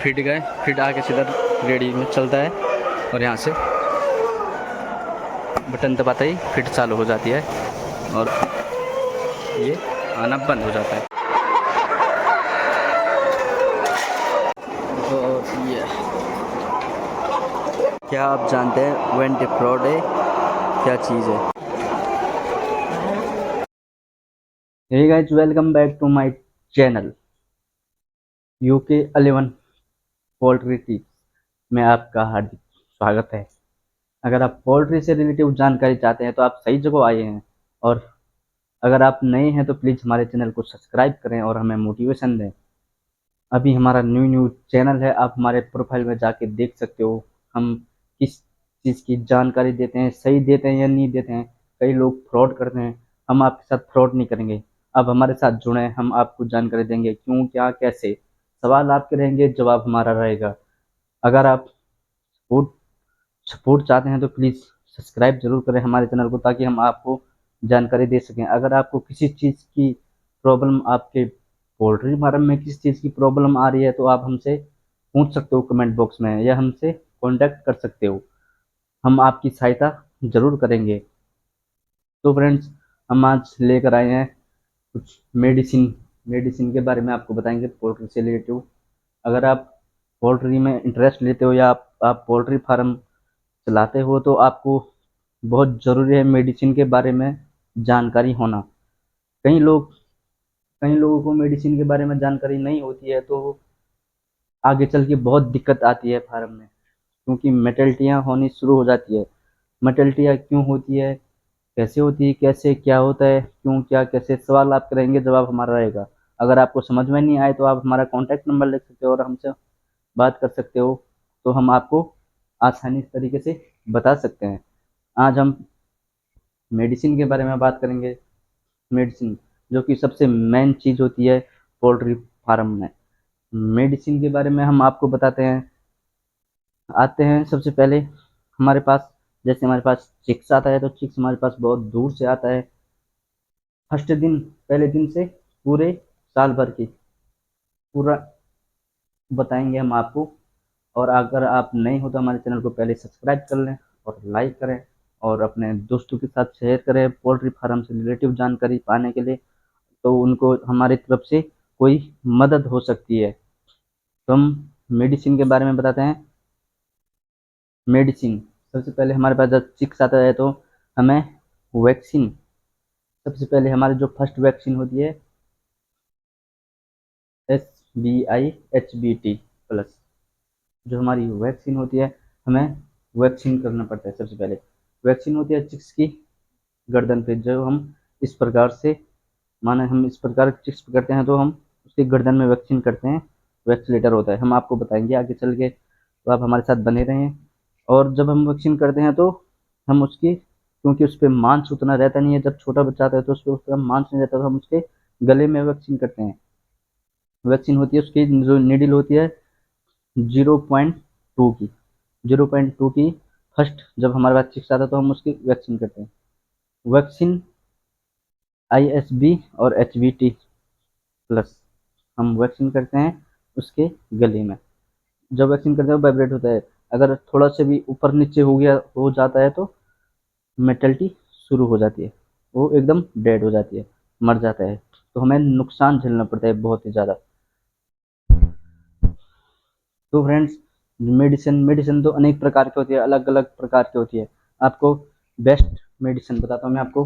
Fit गए, fit आके सीधा रेडी में चलता है और यहाँ से बटन दबाते ही फिट चालू हो जाती है और ये आना बंद हो जाता है। तो ये क्या आप जानते हैं वेंट फ्रॉड क्या चीज़ है? Hey guys, welcome back to my channel UK 11 poultry tips में आपका हार्दिक स्वागत है। अगर आप पोल्ट्री से रिलेटिव जानकारी चाहते हैं तो आप सही जगह आए हैं, और अगर आप नए हैं तो प्लीज़ हमारे चैनल को सब्सक्राइब करें और हमें मोटिवेशन दें। अभी हमारा न्यू चैनल है, आप हमारे प्रोफाइल में जाके देख सकते हो हम किस चीज़ की जानकारी देते हैं, सही देते हैं या नहीं देते हैं। कई लोग फ्रॉड करते हैं, हम आपके साथ फ्रॉड नहीं करेंगे। आप हमारे साथ जुड़े, हम आपको जानकारी देंगे क्यों, क्या, कैसे। सवाल आपके रहेंगे, जवाब हमारा रहेगा। अगर आप सपोर्ट सपोर्ट चाहते हैं तो प्लीज़ सब्सक्राइब जरूर करें हमारे चैनल को, ताकि हम आपको जानकारी दे सकें। अगर आपको किसी चीज़ की प्रॉब्लम, आपके पोल्ट्री फार्म में किसी चीज़ की प्रॉब्लम आ रही है तो आप हमसे पूछ सकते हो कमेंट बॉक्स में, या हमसे कांटेक्ट कर सकते हो। हम आपकी सहायता ज़रूर करेंगे। तो फ्रेंड्स, हम आज लेकर आए हैं कुछ मेडिसिन मेडिसिन के बारे में आपको बताएंगे पोल्ट्री से रिलेटिव। अगर आप पोल्ट्री में इंटरेस्ट लेते हो या आप पोल्ट्री फार्म चलाते हो तो आपको बहुत ज़रूरी है मेडिसिन के बारे में जानकारी होना। कई लोग कई लोगों को मेडिसिन के बारे में जानकारी नहीं होती है, तो आगे चल के बहुत दिक्कत आती है फार्म में, क्योंकि मेटल्टियाँ होनी शुरू हो जाती है। मेटल्टियाँ क्यों होती है, कैसे होती है, कैसे क्या होता है, क्यों, क्या, कैसे, सवाल आप करेंगे, जवाब हमारा रहेगा। अगर आपको समझ में नहीं आए तो आप हमारा कॉन्टैक्ट नंबर लिख सकते हो और हमसे बात कर सकते हो, तो हम आपको आसानी तरीके से बता सकते हैं। आज हम मेडिसिन के बारे में बात करेंगे। मेडिसिन जो कि सबसे मेन चीज़ होती है पोल्ट्री फार्म में। मेडिसिन के बारे में हम आपको बताते हैं। आते हैं सबसे पहले हमारे पास, जैसे हमारे पास चिक्स आता है तो चिक्स हमारे पास बहुत दूर से आता है। फर्स्ट दिन, पहले दिन से पूरे साल भर की पूरा बताएंगे हम आपको। और अगर आप नए हो तो हमारे चैनल को पहले सब्सक्राइब कर लें और लाइक करें और अपने दोस्तों के साथ शेयर करें पोल्ट्री फार्म से रिलेटिव जानकारी पाने के लिए, तो उनको हमारी तरफ से कोई मदद हो सकती है। तो हम मेडिसिन के बारे में बताते हैं। मेडिसिन, सबसे पहले हमारे पास जब चिक्स आता है तो हमें वैक्सीन, सबसे पहले हमारी जो फर्स्ट वैक्सीन होती है SBI HBT+, जो हमारी वैक्सीन होती है, हमें वैक्सीन करना पड़ता है। सबसे पहले वैक्सीन होती है चिक्स की गर्दन पे। जो हम इस प्रकार से, माने हम इस प्रकार चिक्स पकड़ते हैं तो हम उसकी गर्दन में वैक्सीन करते हैं, वैक्सीनेटर होता है। हम आपको बताएंगे आगे चल के, तो आप हमारे साथ बने रहें। और जब हम वैक्सीन करते हैं तो हम उसकी, क्योंकि उस पर मांस उतना रहता नहीं है, जब छोटा बच्चा आता है तो उस पर उतना मांस नहीं रहता, तो हम उसके गले में वैक्सीन करते हैं। वैक्सीन होती है उसकी जो नीडल होती है 0.2 की, 0.2 की। फर्स्ट जब हमारे पास चिक्स आता है तो हम उसकी वैक्सीन करते हैं। वैक्सीन ISB और HBT+ हम वैक्सीन करते हैं उसके गले में। जब वैक्सीन करते हैं वाइब्रेट होता है। अगर थोड़ा सा भी ऊपर नीचे हो जाता है तो मेटल्टी शुरू हो जाती है, वो एकदम डेड हो जाती है, मर जाता है। तो हमें नुकसान झेलना पड़ता है बहुत ही ज़्यादा। तो फ्रेंड्स, मेडिसिन मेडिसिन तो अनेक प्रकार की होती है, अलग अलग प्रकार की होती है। आपको बेस्ट मेडिसिन बताता हूँ मैं आपको।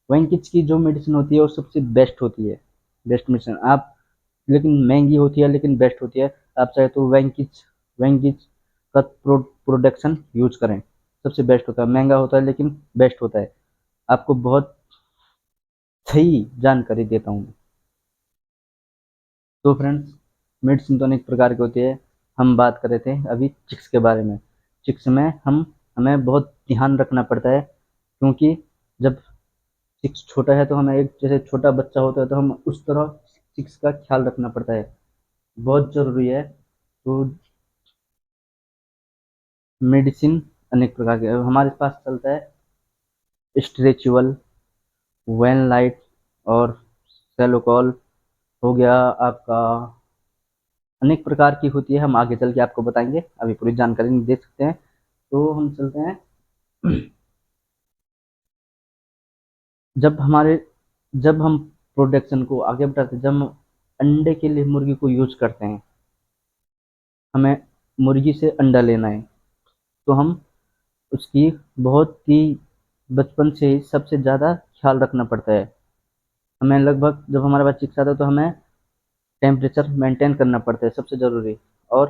वेंकिच की जो मेडिसिन होती है वो सबसे बेस्ट होती है, बेस्ट मेडिसिन। आप, लेकिन महंगी होती है लेकिन बेस्ट होती है। आप चाहे तो वेंकिच वेंकिच का प्रोडक्शन यूज करें, सबसे बेस्ट होता है। महंगा होता है लेकिन बेस्ट होता है। आपको बहुत सही जानकारी देता हूँ। तो फ्रेंड्स, मेडिसिन तो अनेक प्रकार की होती है। हम बात कर रहे थे अभी चिक्स के बारे में। चिक्स में हमें बहुत ध्यान रखना पड़ता है, क्योंकि जब चिक्स छोटा है तो हमें, एक जैसे छोटा बच्चा होता है तो हम उस तरह चिक्स का ख्याल रखना पड़ता है, बहुत ज़रूरी है। तो मेडिसिन अनेक प्रकार के हमारे पास चलता है। स्ट्रेचुअल, वैनलाइट और सेलोकॉल हो गया आपका, अनेक प्रकार की होती है, हम आगे चल के आपको बताएंगे, अभी पूरी जानकारी नहीं दे सकते हैं। तो हम चलते हैं। जब हमारे जब हम प्रोडक्शन को आगे बढ़ाते हैं, जब हम अंडे के लिए मुर्गी को यूज करते हैं, हमें मुर्गी से अंडा लेना है, तो हम उसकी बहुत ही बचपन से ही सबसे ज़्यादा ख्याल रखना पड़ता है। हमें लगभग जब हमारे पास चिक्स आता है तो हमें टेम्परेचर मेंटेन करना पड़ता है सबसे ज़रूरी, और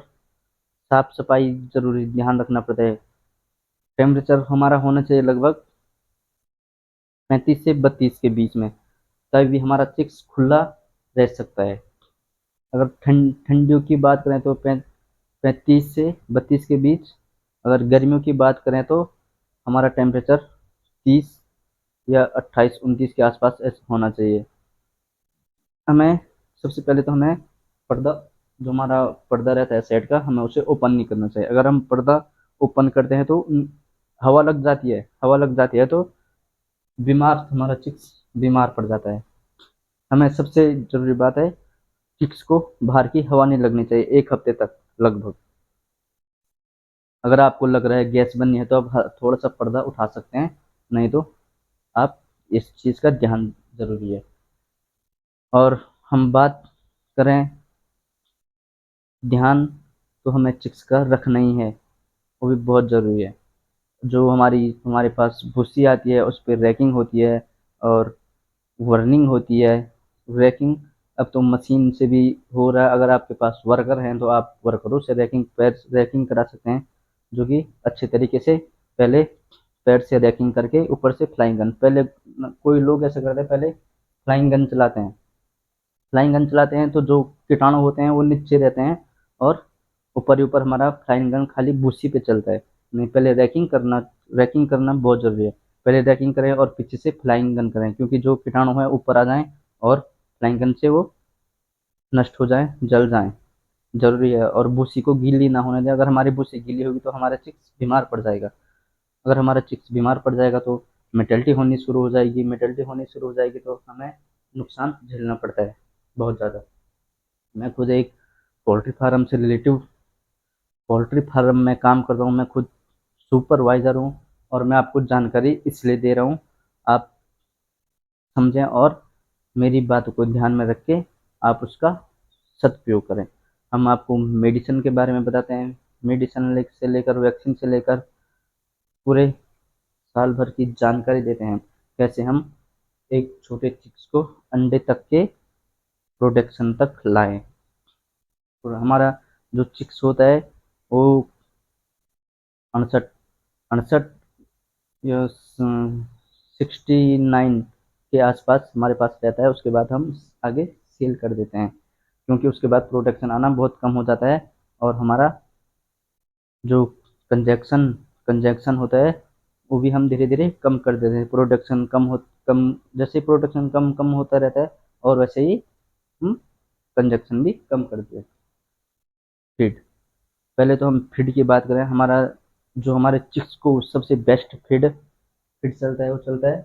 साफ सफाई ज़रूरी ध्यान रखना पड़ता है। टेम्परेचर हमारा होना चाहिए लगभग 35 से 32 के बीच में, तभी हमारा चिक्स खुला रह सकता है। अगर ठंडियों की बात करें तो 35 से 32 के बीच। अगर गर्मियों की बात करें तो हमारा टेम्परेचर 30 या 28-29 के आसपास ऐसा होना चाहिए। हमें सबसे पहले तो हमें पर्दा, जो हमारा पर्दा रहता है सेट का, हमें उसे ओपन नहीं करना चाहिए। अगर हम पर्दा ओपन करते हैं तो हवा लग जाती है, हवा लग जाती है तो हमारा चिक्स बीमार पड़ जाता है। हमें सबसे जरूरी बात है, चिक्स को बाहर की हवा नहीं लगनी चाहिए 1 हफ्ते तक लगभग। अगर आपको लग रहा है गैस बननी है तो आप थोड़ा सा पर्दा उठा सकते हैं, नहीं तो आप इस चीज़ का ध्यान जरूरी है। और हम बात करें ध्यान, तो हमें चिक्स का रखना ही है, वो भी बहुत ज़रूरी है। जो हमारे पास भूसी आती है उस पर रैकिंग होती है और वर्निंग होती है। रैकिंग अब तो मशीन से भी हो रहा है, अगर आपके पास वर्कर हैं तो आप वर्करों से पैर रैकिंग करा सकते हैं, जो कि अच्छे तरीके से पहले पैर से रैकिंग करके ऊपर से फ्लाइंग गन, पहले कोई लोग ऐसा करते हैं, पहले फ्लाइंग गन चलाते हैं। फ्लाइंग गन चलाते हैं तो जो कीटाणु होते हैं वो नीचे रहते हैं, और ऊपर ही ऊपर हमारा फ्लाइंग गन खाली भूसी पे चलता है। नहीं, पहले रैकिंग करना बहुत ज़रूरी है। पहले रैकिंग करें और पीछे से फ्लाइंग गन करें, क्योंकि जो कीटाणु है ऊपर आ जाएं और फ्लाइंग गन से वो नष्ट हो जाएं, जल जाएं, ज़रूरी है। और भूसी को गीली ना होने दें, अगर हमारी भूसी गीली होगी तो हमारा चिक्स बीमार पड़ जाएगा। अगर हमारा चिक्स बीमार पड़ जाएगा तो मेटल्टी होनी शुरू हो जाएगी, मेटल्टी होनी शुरू हो जाएगी तो हमें नुकसान झेलना पड़ता है बहुत ज़्यादा। मैं खुद एक पोल्ट्री फार्म से रिलेटिव पोल्ट्री फार्म में काम करता हूँ, मैं खुद सुपरवाइज़र हूँ, और मैं आपको जानकारी इसलिए दे रहा हूँ, आप समझें और मेरी बात को ध्यान में रख के आप उसका सदुपयोग करें। हम आपको मेडिसिन के बारे में बताते हैं, मेडिसिन से लेकर वैक्सीन से लेकर पूरे साल भर की जानकारी देते हैं, कैसे हम एक छोटे चिक्स को अंडे तक के प्रोडक्शन तक लाएं। और हमारा जो चिक्स होता है वो 68 68 या 69 के आसपास हमारे पास रहता है। उसके बाद हम आगे सेल कर देते हैं, क्योंकि उसके बाद प्रोडक्शन आना बहुत कम हो जाता है, और हमारा जो कंजक्शन कंजक्शन होता है वो भी हम धीरे धीरे कम कर देते हैं। प्रोडक्शन कम जैसे प्रोडक्शन कम होता रहता है, और वैसे ही हम कंजक्शन भी कम कर देते हैं। फीड, पहले तो हम फीड की बात करें, जो हमारे चिक्स को सबसे बेस्ट फीड फीड चलता है, वो चलता है,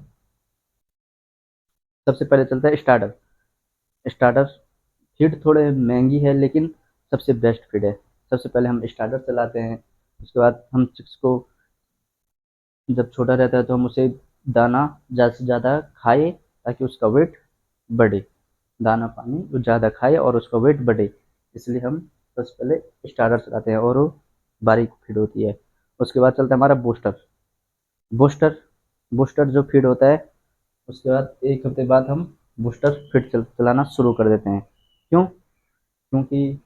सबसे पहले चलता है स्टार्टर। स्टार्टर फीड थोड़े महंगी है, लेकिन सबसे बेस्ट फीड है। सबसे पहले हम स्टार्टर चलाते हैं, उसके बाद हम चिक्स को, जब छोटा रहता है तो हम उसे दाना ज़्यादा से ज़्यादा खाए, ताकि उसका वेट बढ़े। दाना पानी वो ज़्यादा खाए और उसका वेट बढ़े, इसलिए हम सबसे पहले स्टार्टर चलाते हैं, और वो बारीक फीड होती है। उसके बाद चलता है हमारा बूस्टर। बूस्टर बूस्टर जो फीड होता है, उसके बाद 1 हफ्ते बाद हम बूस्टर फीड चलाना शुरू कर देते हैं। क्यों? क्योंकि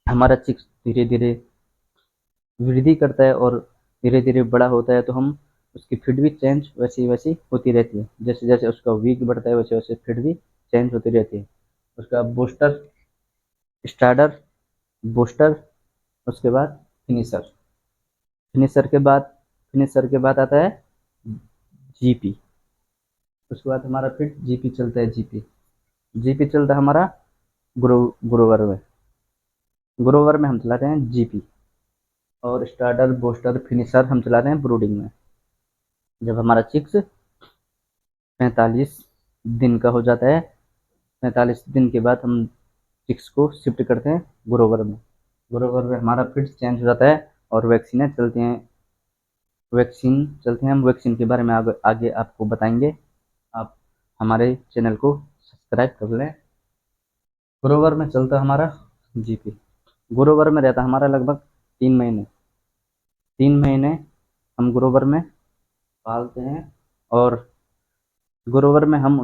हमारा चिक्स धीरे धीरे वृद्धि करता है और धीरे धीरे बड़ा होता है, तो हम उसकी फीड भी चेंज वैसी वैसी होती रहती है। जैसे जैसे उसका वीक बढ़ता है वैसे वैसे फीड भी चेंज होती रहती है। उसका बूस्टर, स्टार्टर, बूस्टर, उसके बाद फिनिशर। फिनिशर के बाद आता है जीपी। उसके बाद हमारा फिर जीपी चलता है। जीपी चलता है हमारा ग्रोवर में। ग्रोवर में हम चलाते हैं जीपी, और स्टार्टर, बूस्टर, फिनिशर हम चलाते हैं ब्रूडिंग में। जब हमारा चिक्स 45 दिन का हो जाता है, 45 दिन के बाद हम चिक्स को शिफ्ट करते हैं ग्रोवर में। ग्रोवर में हमारा फीड चेंज हो जाता है और वैक्सीनें चलती हैं। हम वैक्सीन के बारे में आगे आपको बताएंगे। आप हमारे चैनल को सब्सक्राइब कर लें। ग्रोवर में चलता हमारा जीपी। ग्रोवर में रहता हमारा लगभग 3 महीने। 3 महीने हम ग्रोवर में पालते हैं और ग्रोवर में हम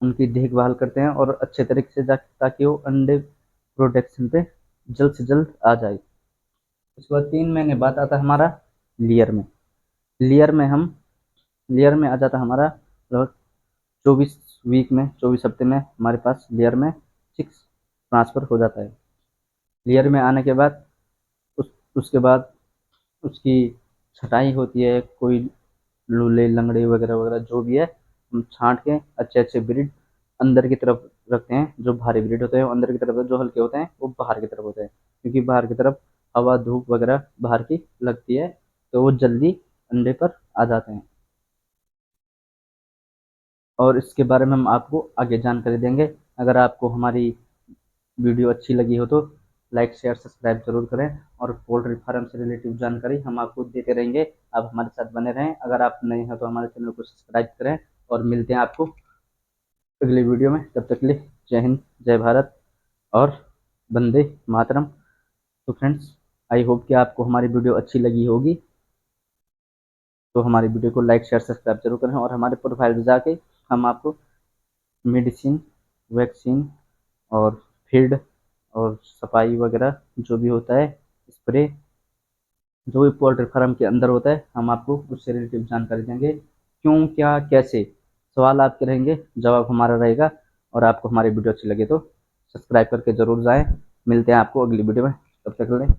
उनकी देखभाल करते हैं और अच्छे तरीके से ताकि वो अंडे प्रोडक्शन पे जल्द से जल्द आ जाए। उसके बाद 3 महीने बाद आता है हमारा लेयर में। लेयर में हम लेयर में आ जाता हमारा लगभग 24 वीक में, 24 हफ्ते में हमारे पास लेयर में चिक्स ट्रांसफ़र हो जाता है। लेयर में आने के बाद उसके बाद उसकी छटाई होती है। कोई लूले लंगड़े वगैरह वगैरह जो भी है हम छांट के अच्छे अच्छे ब्रीड अंदर की तरफ रखते हैं। जो भारी ब्रीड होते हैं वो अंदर की तरफ, जो हल्के होते हैं वो बाहर की तरफ होते हैं, क्योंकि बाहर की तरफ हवा धूप वगैरह बाहर की लगती है तो वो जल्दी अंडे पर आ जाते हैं। और इसके बारे में हम आपको आगे जानकारी देंगे। अगर आपको हमारी वीडियो अच्छी लगी हो तो लाइक शेयर सब्सक्राइब जरूर करें और पोल्ट्री फार्म से रिलेटिव जानकारी हम आपको देते रहेंगे। आप हमारे साथ बने रहें। अगर आप नए हैं तो हमारे चैनल को सब्सक्राइब करें और मिलते हैं आपको अगली वीडियो में। तब तक के लिए जय हिंद, जय भारत और वंदे मातरम। तो फ्रेंड्स, आई होप कि आपको हमारी वीडियो अच्छी लगी होगी। तो हमारी वीडियो को लाइक शेयर सब्सक्राइब जरूर करें और हमारे प्रोफाइल पर जाके हम आपको मेडिसिन, वैक्सीन और फीड और सफाई वगैरह जो भी होता है, स्प्रे, जो भी पोल्ट्री फार्म के अंदर होता है, हम आपको उससे रिलेटेड जानकारी देंगे। क्यों, क्या, कैसे, सवाल आपके रहेंगे, जवाब हमारा रहेगा। और आपको हमारी वीडियो अच्छी लगे तो सब्सक्राइब करके ज़रूर जाएं। मिलते हैं आपको अगली वीडियो में। तब तक के लिए